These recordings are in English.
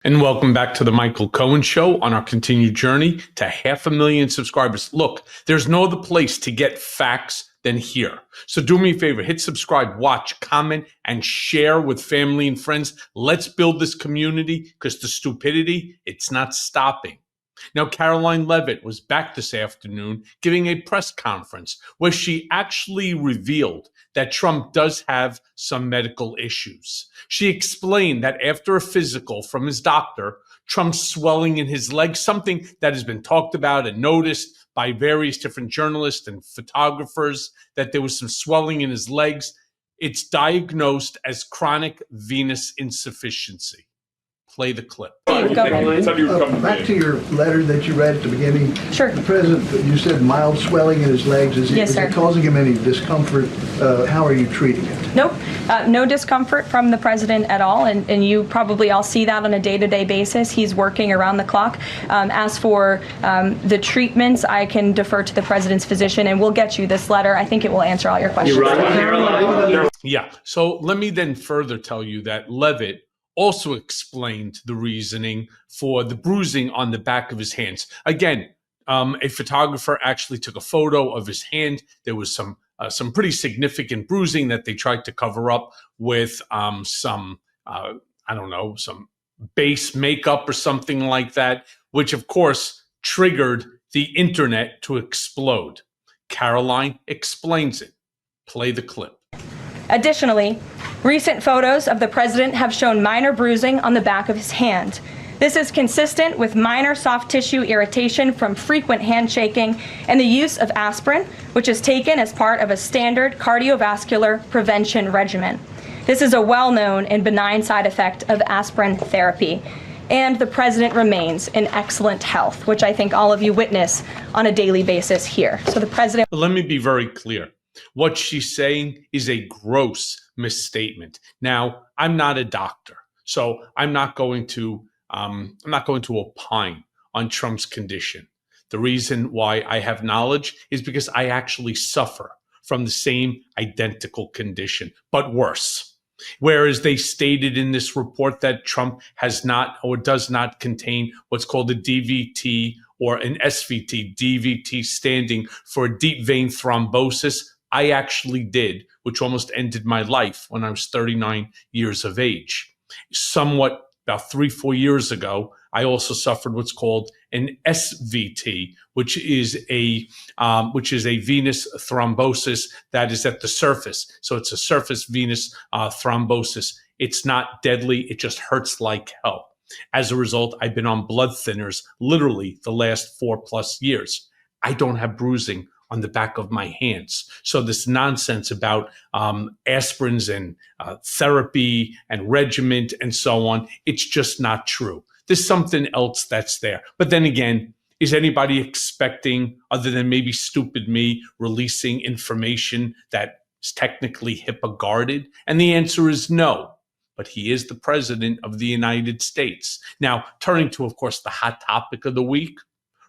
And welcome back to the Michael Cohen Show on our continued journey to 500,000 subscribers. Look, there's no other place to get facts than here. So do me a favor, hit subscribe, watch, comment, and share with family and friends. Let's build this community because the stupidity, it's not stopping. Now, Karoline Leavitt was back this afternoon giving a press conference where she actually revealed that Trump does have some medical issues. She explained that after a physical from his doctor, Trump's swelling in his legs, something that has been talked about and noticed by various different journalists and photographers, that there was some swelling in his legs. It's diagnosed as chronic venous insufficiency. Play the clip. Back to your letter that you read at the beginning. Sure. The president, you said mild swelling in his legs. Is it causing him any discomfort? How are you treating it? Nope. No discomfort from the president at all. And you probably all see that on a day-to-day basis. He's working around the clock. As for the treatments, I can defer to the president's physician, and we'll get you this letter. I think it will answer all your questions. Yeah. So let me then further tell you that Leavitt also explained the reasoning for the bruising on the back of his hands. Again, a photographer actually took a photo of his hand. There was some pretty significant bruising that they tried to cover up with some base makeup or something like that, which of course triggered the internet to explode. Karoline explains it. Play the clip. Additionally, recent photos of the president have shown minor bruising on the back of his hand. This is consistent with minor soft tissue irritation from frequent handshaking and the use of aspirin, which is taken as part of a standard cardiovascular prevention regimen. This is a well-known and benign side effect of aspirin therapy. And the president remains in excellent health, which I think all of you witness on a daily basis here. So the president... Let me be very clear. What she's saying is a gross misstatement. Now, I'm not a doctor, so I'm not going to opine on Trump's condition. The reason why I have knowledge is because I actually suffer from the same identical condition, but worse. Whereas they stated in this report that Trump has not or does not contain what's called a DVT or an SVT, DVT standing for deep vein thrombosis. I actually did, which almost ended my life when I was 39 years of age. Somewhat about 3-4 years ago, I also suffered what's called an SVT, which is a venous thrombosis that is at the surface. So it's a surface venous thrombosis. It's not deadly. It just hurts like hell. As a result, I've been on blood thinners literally the last 4+ years. I don't have bruising on the back of my hands. So this nonsense about aspirins and therapy and regimen and so on, it's just not true. There's something else that's there. But then again, is anybody expecting, other than maybe stupid me, releasing information that is technically HIPAA guarded? And the answer is no. But he is the president of the United States. Now, turning to, of course, the hot topic of the week,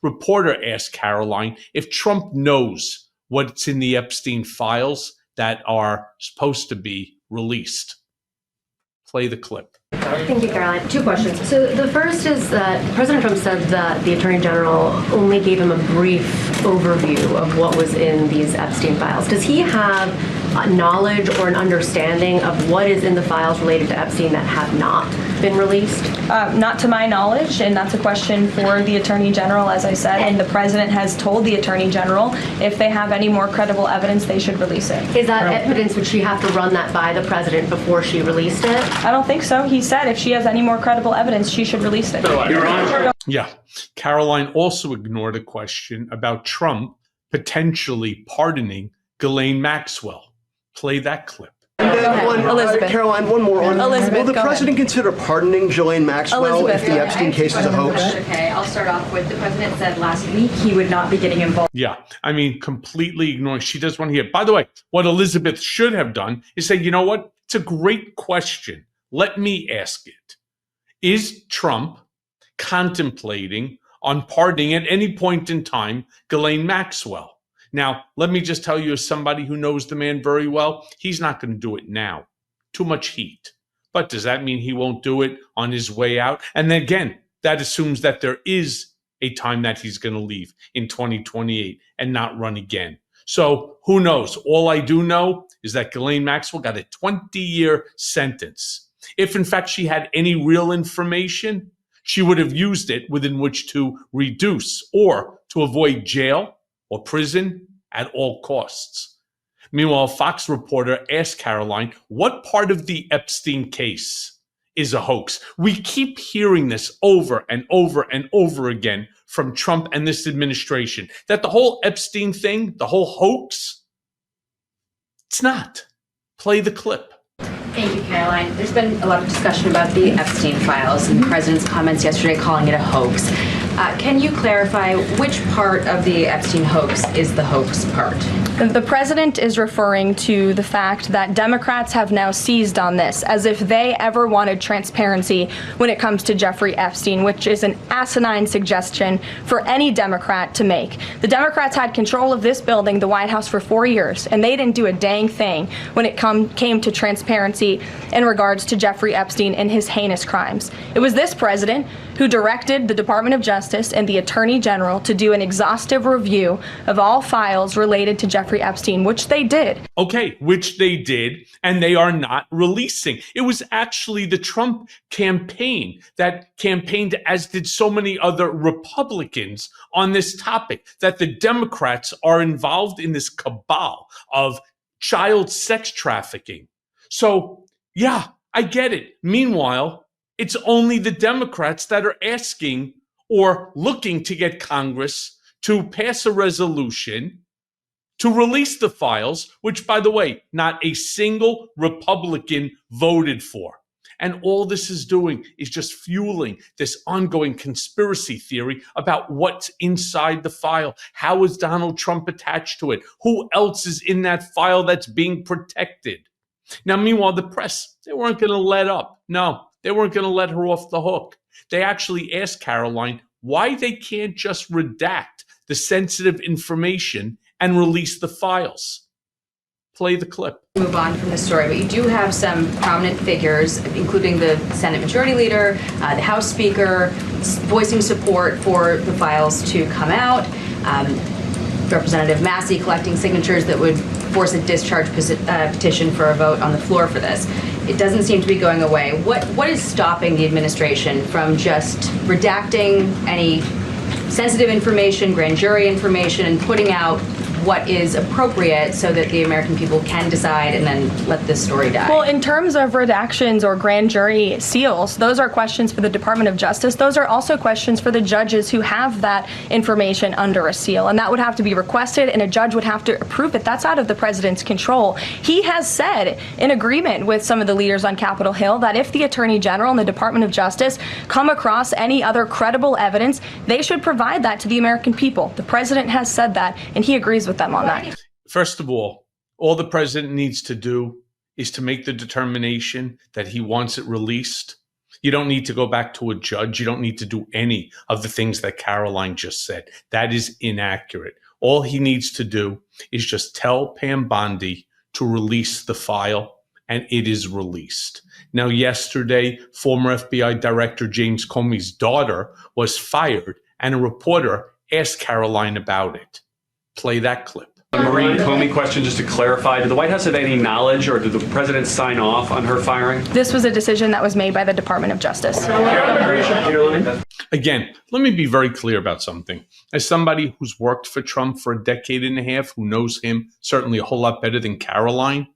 reporter asked Karoline if Trump knows what's in the Epstein files that are supposed to be released. Play the clip. Thank you, Karoline. 2 questions. So the first is that President Trump said that the Attorney General only gave him a brief overview of what was in these Epstein files. Does he have knowledge or an understanding of what is in the files related to Epstein that have not been released? Not to my knowledge, and that's a question for the Attorney General, as I said, and the President has told the Attorney General if they have any more credible evidence, they should release it. Is that evidence, would she have to run that by the President before she released it? I don't think so. He said if she has any more credible evidence, she should release it. Yeah. Karoline also ignored a question about Trump potentially pardoning Ghislaine Maxwell. Play that clip. And then Karoline, one more on. Elizabeth, will the president consider pardoning Ghislaine Maxwell if the Epstein case is a hoax? Okay, I'll start off with the president said last week he would not be getting involved. Yeah, I mean, completely ignoring. She does want to hear. By the way, what Elizabeth should have done is say, you know what? It's a great question. Let me ask it. Is Trump contemplating on pardoning at any point in time Ghislaine Maxwell? Now, let me just tell you, as somebody who knows the man very well, he's not going to do it now. Too much heat. But does that mean he won't do it on his way out? And then again, that assumes that there is a time that he's going to leave in 2028 and not run again. So who knows? All I do know is that Ghislaine Maxwell got a 20-year sentence. If in fact she had any real information, she would have used it within which to reduce or to avoid jail or prison at all costs. Meanwhile, a Fox reporter asked Karoline, what part of the Epstein case is a hoax? We keep hearing this over and over and over again from Trump and this administration, that the whole Epstein thing, the whole hoax, it's not. Play the clip. Thank you, Caroline. There's been a lot of discussion about the Epstein files and the president's comments yesterday calling it a hoax. Can you clarify which part of the Epstein hoax is the hoax part? The president is referring to the fact that Democrats have now seized on this as if they ever wanted transparency when it comes to Jeffrey Epstein, which is an asinine suggestion for any Democrat to make. The Democrats had control of this building, the White House, for 4 years, and they didn't do a dang thing when it came to transparency in regards to Jeffrey Epstein and his heinous crimes. It was this president who directed the Department of Justice and the Attorney General to do an exhaustive review of all files related to Jeffrey Epstein, which they did. Okay, which they did, and they are not releasing. It was actually the Trump campaign that campaigned, as did so many other Republicans, on this topic, that the Democrats are involved in this cabal of child sex trafficking. So, yeah, I get it. Meanwhile, it's only the Democrats that are asking or looking to get Congress to pass a resolution to release the files, which, by the way, not a single Republican voted for. And all this is doing is just fueling this ongoing conspiracy theory about what's inside the file. How is Donald Trump attached to it? Who else is in that file that's being protected? Now, meanwhile, the press, they weren't going to let up. No, they weren't going to let her off the hook. They actually asked Karoline why they can't just redact the sensitive information and release the files. Play the clip. Move on from this story, but you do have some prominent figures, including the Senate Majority Leader, the House Speaker, voicing support for the files to come out. Representative Massey collecting signatures that would force a discharge petition for a vote on the floor for this. It doesn't seem to be going away. What is stopping the administration from just redacting any sensitive information, grand jury information, and putting out what is appropriate so that the American people can decide and then let this story die? Well, in terms of redactions or grand jury seals, those are questions for the Department of Justice. Those are also questions for the judges who have that information under a seal, and that would have to be requested, and a judge would have to approve it. That's out of the president's control. He has said, in agreement with some of the leaders on Capitol Hill, that if the Attorney General and the Department of Justice come across any other credible evidence, they should provide that to the American people. The president has said that, and he agrees with them on that. First of all the president needs to do is to make the determination that he wants it released. You don't need to go back to a judge. You don't need to do any of the things that Karoline just said. That is inaccurate. All he needs to do is just tell Pam Bondi to release the file, and it is released. Now, yesterday, former FBI Director James Comey's daughter was fired, and a reporter asked Karoline about it. Play that clip. Marie, Comey question, just to clarify, did the White House have any knowledge or did the president sign off on her firing? This was a decision that was made by the Department of Justice. Again, let me be very clear about something. As somebody who's worked for Trump for a decade and a half, who knows him certainly a whole lot better than Karoline,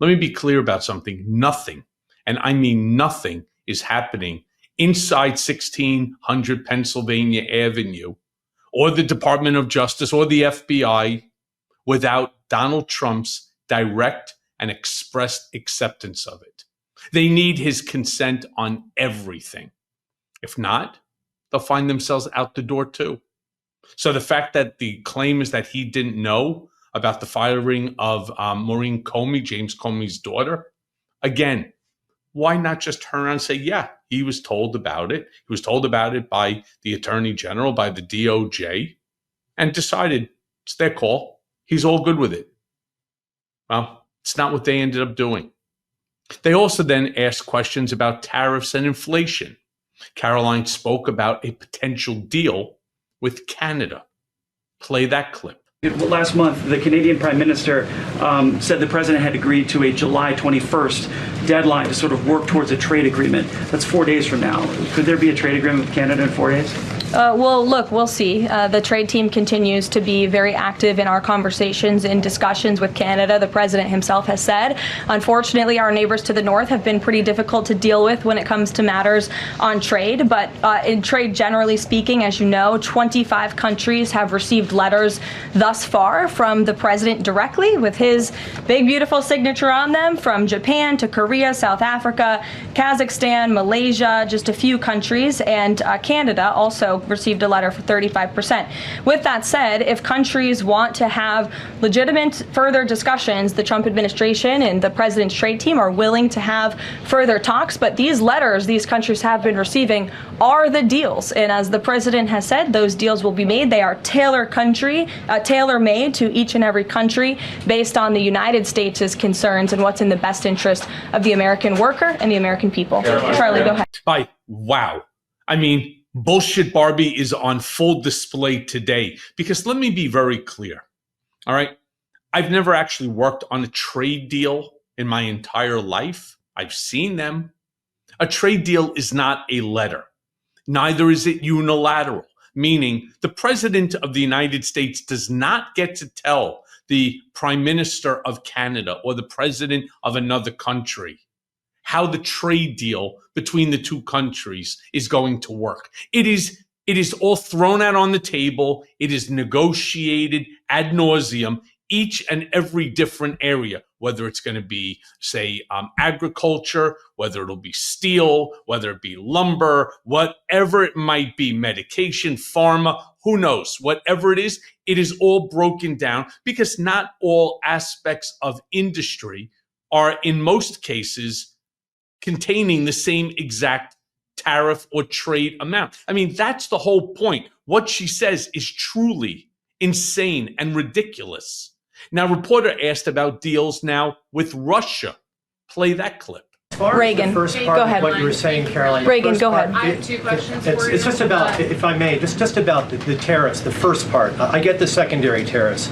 let me be clear about something. Nothing, and I mean nothing, is happening inside 1600 Pennsylvania Avenue or the Department of Justice or the FBI without Donald Trump's direct and expressed acceptance of it. They need his consent on everything. If not, they'll find themselves out the door too. So the fact that the claim is that he didn't know about the firing of Maureen Comey, James Comey's daughter, again, why not just turn around and say, yeah, he was told about it. He was told about it by the Attorney General, by the DOJ, and decided it's their call. He's all good with it. Well, it's not what they ended up doing. They also then asked questions about tariffs and inflation. Karoline spoke about a potential deal with Canada. Play that clip. Last month, the Canadian Prime Minister said the president had agreed to a July 21st deadline to sort of work towards a trade agreement. That's 4 days from now. Could there be a trade agreement with Canada in 4 days? Well, look, we'll see. The trade team continues to be very active in our conversations and discussions with Canada. The president himself has said, unfortunately, our neighbors to the north have been pretty difficult to deal with when it comes to matters on trade. But in trade, generally speaking, as you know, 25 countries have received letters thus far from the president directly with his big, beautiful signature on them, from Japan to Korea, South Africa, Kazakhstan, Malaysia, just a few countries, and Canada also received a letter for 35%. With that said, if countries want to have legitimate further discussions, the Trump administration and the president's trade team are willing to have further talks. But these letters these countries have been receiving are the deals. And as the president has said, those deals will be made. They are tailor-made to each and every country based on the United States' concerns and what's in the best interest of the American worker and the American people. Charlie, go ahead. Wow. I mean, bullshit Barbie is on full display today, because let me be very clear. All right. I've never actually worked on a trade deal in my entire life. I've seen them. A trade deal is not a letter. Neither is it unilateral, meaning the president of the United States does not get to tell the prime minister of Canada or the president of another country how the trade deal between the two countries is going to work. It is all thrown out on the table. It is negotiated ad nauseum, each and every different area, whether it's going to be, say, agriculture, whether it'll be steel, whether it be lumber, whatever it might be, medication, pharma, who knows, whatever it is all broken down, because not all aspects of industry are, in most cases, containing the same exact tariff or trade amount. I mean, that's the whole point. What she says is truly insane and ridiculous. Now, reporter asked about deals now with Russia. Play that clip. Reagan, go ahead. What you were saying, Caroline. Reagan, go ahead. I have two questions for you. It's just about, if I may, just about the tariffs, the first part. I get the secondary tariffs,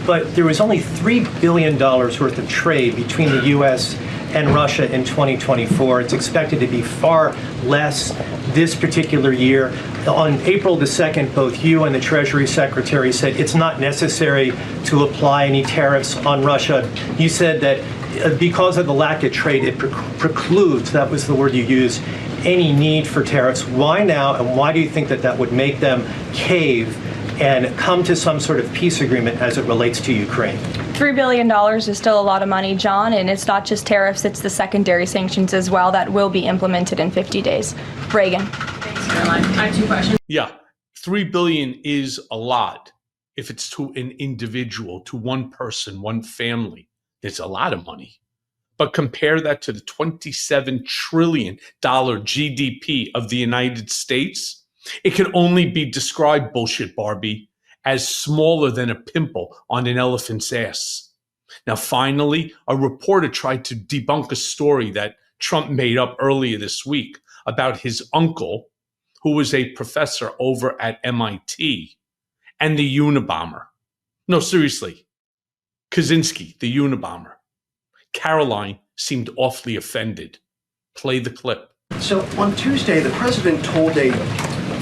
but there was only $3 billion worth of trade between the U.S. and Russia in 2024. It's expected to be far less this particular year. On April the 2nd, both you and the Treasury Secretary said it's not necessary to apply any tariffs on Russia. You said that because of the lack of trade, it precludes, that was the word you used, any need for tariffs. Why now, and why do you think that that would make them cave and come to some sort of peace agreement as it relates to Ukraine? $3 billion is still a lot of money, John, and it's not just tariffs, it's the secondary sanctions as well that will be implemented in 50 days. Reagan. Thanks, Caroline. I have two questions. Yeah, $3 billion is a lot if it's to an individual, to one person, one family. It's a lot of money. But compare that to the $27 trillion GDP of the United States. It can only be described, bullshit Barbie, as smaller than a pimple on an elephant's ass. Now, finally, a reporter tried to debunk a story that Trump made up earlier this week about his uncle, who was a professor over at MIT, and the Unabomber. No, seriously, Kaczynski, the Unabomber. Karoline seemed awfully offended. Play the clip. So on Tuesday, the president told a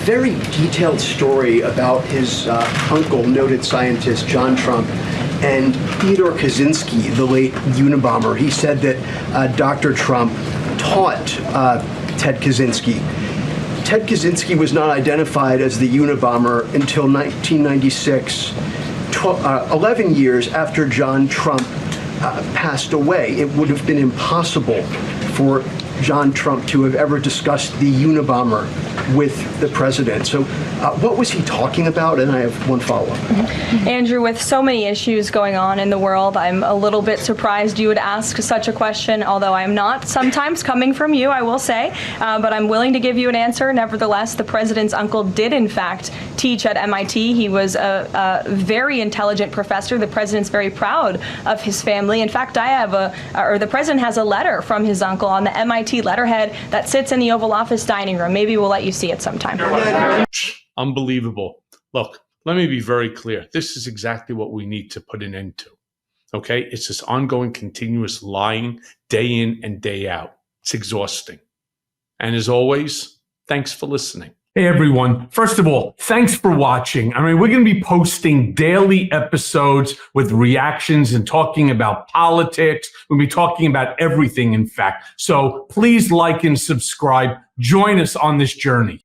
very detailed story about his uncle, noted scientist John Trump, and Theodore Kaczynski, the late Unabomber. He said that Dr. Trump taught Ted Kaczynski. Ted Kaczynski was not identified as the Unabomber until 1996, 11 years after John Trump passed away. It would have been impossible for John Trump to have ever discussed the Unabomber with the president. So what was he talking about? And I have one follow-up. Andrew, with so many issues going on in the world, I'm a little bit surprised you would ask such a question, although I'm not sometimes coming from you, I will say, but I'm willing to give you an answer. Nevertheless, the president's uncle did, in fact, teach at MIT. He was a very intelligent professor. The president's very proud of his family. In fact, the president has a letter from his uncle on the MIT letterhead that sits in the Oval Office dining room. Maybe we'll let you see it sometime. Unbelievable. Look, let me be very clear. This is exactly what we need to put an end to. Okay? It's this ongoing, continuous lying day in and day out. It's exhausting. And as always, thanks for listening. Hey, everyone. First of all, thanks for watching. I mean, we're going to be posting daily episodes with reactions and talking about politics. We'll be talking about everything, in fact. So please like and subscribe. Join us on this journey.